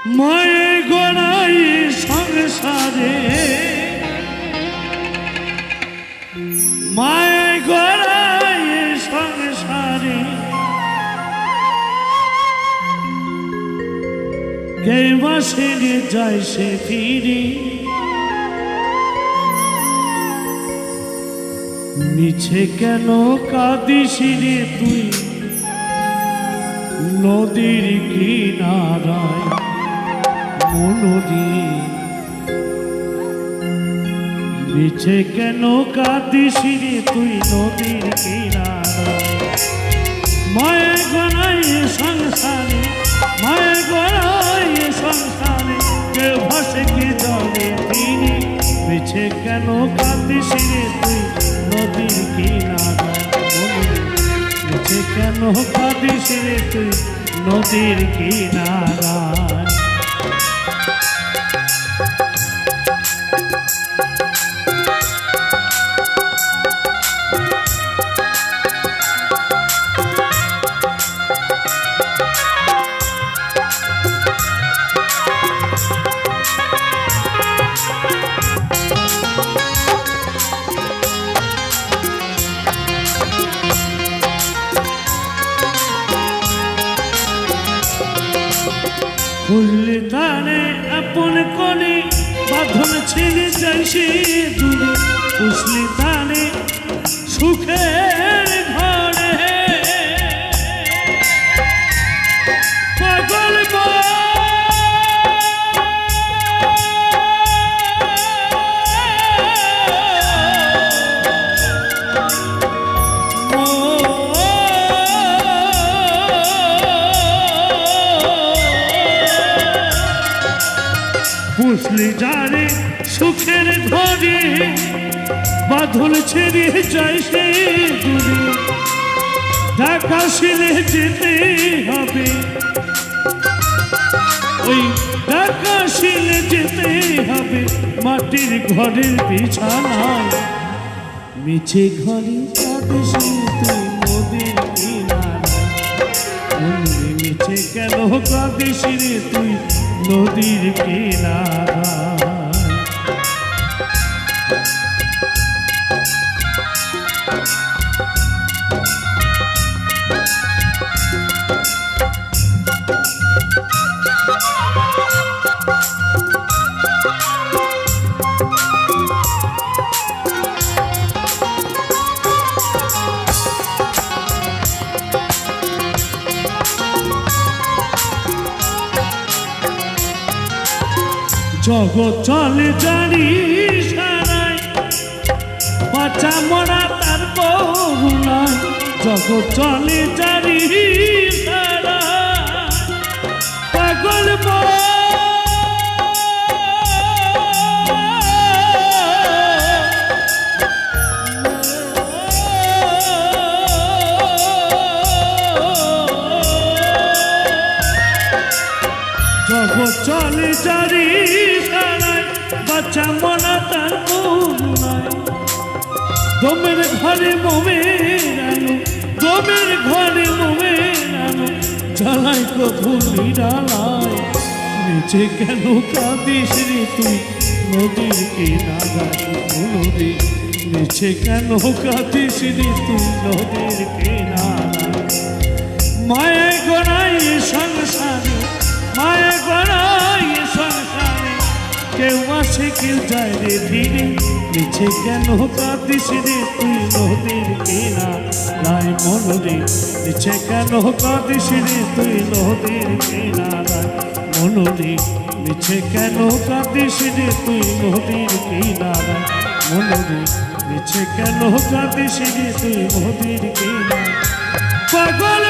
মায়ে গড়াই সংসারে, মায়ে গড়াই সংসারে, কে বাসে যায় সে ফিরে, মিছে কেন কাঁদিস রে তুই নদীর কিনারায় মনরি, মিছে কেন কাঁদিস রে তুই নদীর কিনারায়। মায়ে গড়াই সংসারে, মায়ে গড়াই সংসারে, কেউ ভাসে কি জলে ফিরে, মিছে কেন কাঁদিস রে তুই নদীর কিনারায় মনরি, মিছে কেন কাঁদিস রে তুই নদীর কিনারায়। খুললে তারে আপন করে বাঁধন ছেড়ে যাই সে দূরে, বুঝলি তারে সুখের ঘরে পাগল বুঝলি যারে সুখের ঘরে বাঁধন ছেড়ে যায় সে দূরে, ঢাকা শিলে যেতে হবে, ওই ঢাকা শিলে যেতে হবে মাটির ঘরের বিছানায়, মিছে ঘরে কাঁদিস তুই নদীর কিনারায়, মিছে কেন কাঁদিস রে তুই নদীর কিনারায়। জগৎ চলে জানি সারায়, বাঁচা মরা তার করুণায়, জগৎ চলে জানি সারায়, পাগল জগৎ চলে জানি বাচ্চা মনা তার করুণায়, দমের ঘরে মোমের আলো, দমের ঘরে মোমের আলো, জ্বালাই কবু নিরালায়, নিচে কেন কাঁদিস রে তুই নদীর কিনারায় মনরি, নিচে কেন কাঁদিস রে তুই নদীর কিনারায়। মায়ে গড়াই সংসারে, মায়ে গড়াই সংসারে, কেউ আসে কেউ যায় রে ফিরে, মিছে কেন কাঁদিস রে তুই নদীর কিনারায় মনরি, মিছে কেন কাঁদিস রে তুই নদীর কিনারায় মনরি, মিছে কেন কাঁদিস রে তুই নদীর কিনারায় মনরি, মিছে কেন কাঁদিস রে তুই নদীর কিনারায়। পাগল